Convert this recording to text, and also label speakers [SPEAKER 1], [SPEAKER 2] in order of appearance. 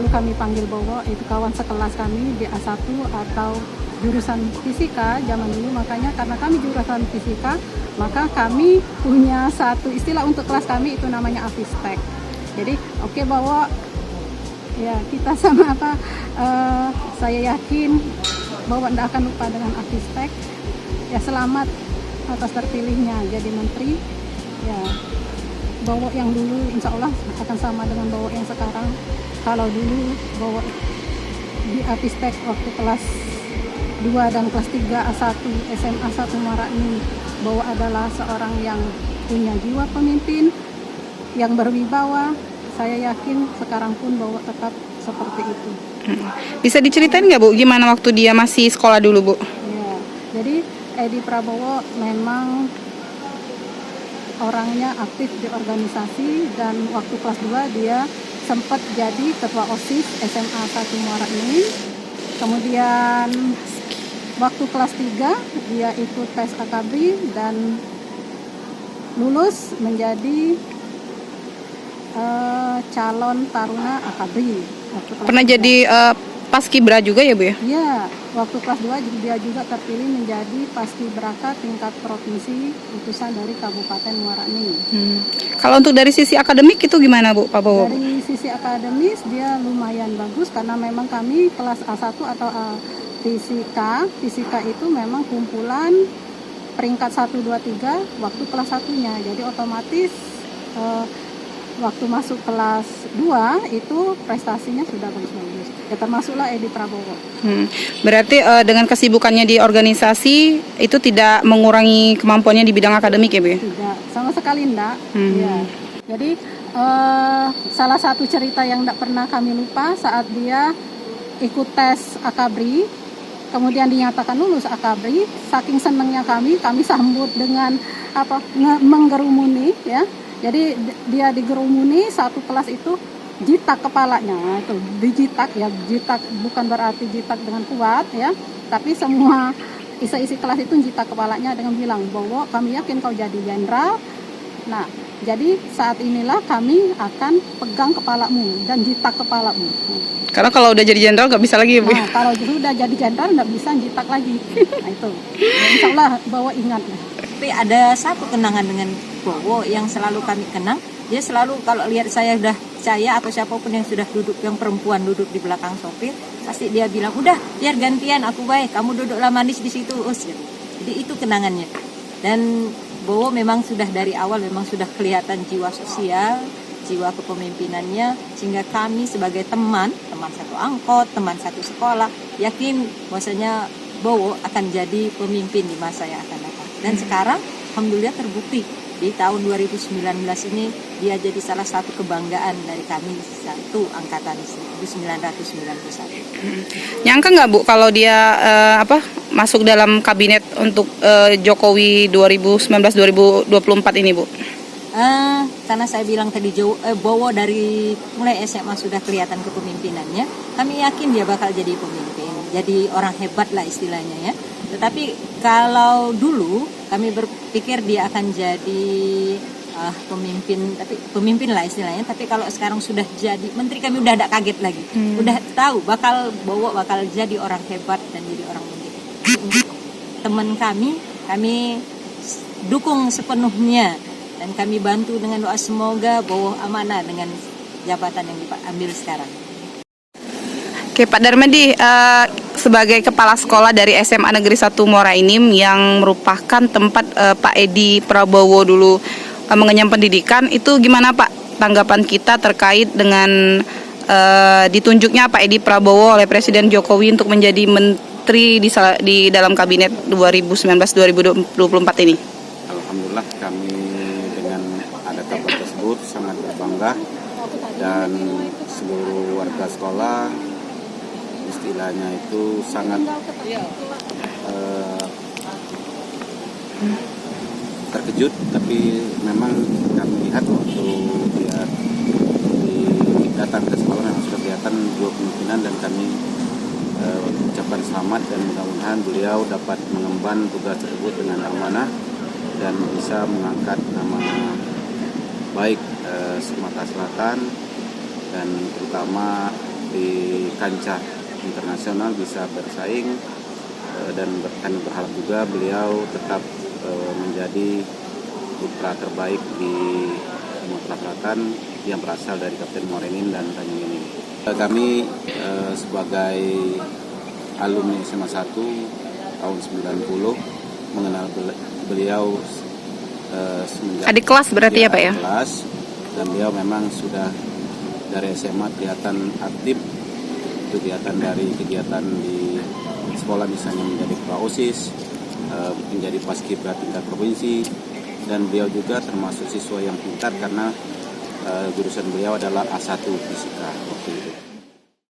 [SPEAKER 1] selalu kami panggil Bowo, itu kawan sekelas kami di A1 atau jurusan fisika zaman dulu. Makanya karena kami jurusan fisika, maka kami punya satu istilah untuk kelas kami, itu namanya Avistek. Jadi oke, Bowo, ya kita sama apa, saya yakin Bowo tidak akan lupa dengan Avistek. Ya selamat atas terpilihnya jadi menteri. Ya Bowo yang dulu insya Allah akan sama dengan Bowo yang sekarang. Kalau dulu Bowo di Avistek waktu kelas 2 dan kelas 3 A1 SMA 1 Muara ini, Bowo adalah seorang yang punya jiwa pemimpin, yang berwibawa. Saya yakin sekarang pun Bowo tetap seperti itu.
[SPEAKER 2] Bisa diceritain nggak Bu, gimana waktu dia masih sekolah dulu Bu?
[SPEAKER 1] Ya, jadi Edi Prabowo memang orangnya aktif di organisasi, dan waktu kelas 2 dia sempat jadi ketua OSIS SMA 1 Muara ini. Kemudian waktu kelas 3 dia ikut tes Akabri dan lulus menjadi calon taruna Akabri.
[SPEAKER 2] Pernah jadi paskibra juga ya Bu ya?
[SPEAKER 1] Iya, waktu kelas 2 dia juga terpilih menjadi paskibraka tingkat provinsi utusan dari Kabupaten Muara Enim.
[SPEAKER 2] Kalau untuk dari sisi akademik itu gimana Bu, Pak Bowo?
[SPEAKER 1] Dari sisi akademis dia lumayan bagus, karena memang kami kelas A1 atau fisika itu memang kumpulan peringkat 1, 2, 3 waktu kelas 1-nya. Jadi otomatis waktu masuk kelas 2 itu prestasinya sudah bagus-bagus. Ya termasuklah Edi Prabowo.
[SPEAKER 2] Berarti dengan kesibukannya di organisasi itu tidak mengurangi kemampuannya di bidang akademik ya Bu ya?
[SPEAKER 1] Tidak, sama sekali enggak. Ya. Jadi salah satu cerita yang tidak pernah kami lupa saat dia ikut tes Akabri, kemudian dinyatakan lulus Akabri, saking senangnya kami sambut dengan menggerumuni ya. Jadi dia digerumuni, satu kelas itu jitak kepalanya. Nah, itu dijitak ya, jitak bukan berarti jitak dengan kuat ya, tapi semua isi kelas itu jitak kepalanya dengan bilang, "Bowo, kami yakin kau jadi jenderal. Nah, jadi saat inilah kami akan pegang kepalamu dan jitak kepalamu."
[SPEAKER 2] Karena kalau udah jadi jenderal nggak bisa lagi ya Bu?
[SPEAKER 1] Nah, kalau sudah jadi jenderal nggak bisa jitak lagi. Nah itu, ya, insya Allah Bowo ingat ya.
[SPEAKER 3] Tapi ada satu kenangan dengan Bowo yang selalu kami kenang. Dia selalu kalau lihat saya atau siapapun yang sudah duduk, yang perempuan duduk di belakang sopir, pasti dia bilang, "Udah, biar gantian aku baik, kamu duduklah manis di situ." Gitu. Jadi itu kenangannya. Dan Bowo memang sudah dari awal memang sudah kelihatan jiwa sosial, jiwa kepemimpinannya, sehingga kami sebagai teman satu angkot, teman satu sekolah, yakin bahwasanya Bowo akan jadi pemimpin di masa yang akan datang. Dan sekarang alhamdulillah terbukti di tahun 2019 ini dia jadi salah satu kebanggaan dari kami satu angkatan 1991.
[SPEAKER 2] Nyangka nggak Bu kalau dia masuk dalam kabinet untuk Jokowi 2019-2024 ini Bu?
[SPEAKER 3] Karena saya bilang tadi Bowo dari mulai SMA sudah kelihatan kepemimpinannya, kami yakin dia bakal jadi pemimpin, jadi orang hebat lah istilahnya ya. Tetapi kalau dulu kami berpikir dia akan jadi pemimpin lah istilahnya. Tapi kalau sekarang sudah jadi menteri, kami udah tidak kaget lagi. Udah tahu Bowo bakal jadi orang hebat dan jadi orang pemimpin. Teman kami dukung sepenuhnya. Dan kami bantu dengan doa semoga Bowo amanah dengan jabatan yang diambil sekarang.
[SPEAKER 2] Oke Pak Darmadi, sebagai kepala sekolah dari SMA Negeri 1 Muara Enim yang merupakan tempat Pak Edi Prabowo dulu mengenyam pendidikan, itu gimana Pak tanggapan kita terkait dengan ditunjuknya Pak Edi Prabowo oleh Presiden Jokowi untuk menjadi menteri di dalam kabinet 2019-2024 ini?
[SPEAKER 4] Alhamdulillah kami dengan ada kabar tersebut sangat berbangga, dan seluruh warga sekolah istilahnya itu sangat terkejut. Tapi memang kami lihat waktu dia datang ke sekolah memang sudah kelihatan dua kemungkinan, dan kami ucapkan selamat dan mudah-mudahan beliau dapat mengemban tugas tersebut dengan amanah dan bisa mengangkat nama baik Sumatera Selatan dan terutama di kancah internasional bisa bersaing, dan kami berharap juga beliau tetap menjadi putra terbaik di Sumatera Selatan yang berasal dari Kabupaten Muara Enim dan Tanjung Enim. Kami sebagai alumni SMA 1 tahun 90 mengenal beliau semenjak
[SPEAKER 2] Adik kelas berarti ya Pak ya?
[SPEAKER 4] adik kelas, dan beliau memang sudah dari SMA kelihatan aktif, kegiatan di sekolah misalnya menjadi ketua OSIS, menjadi paskibra tingkat provinsi, dan beliau juga termasuk siswa yang pintar karena jurusan beliau adalah A1 Fisika waktu itu.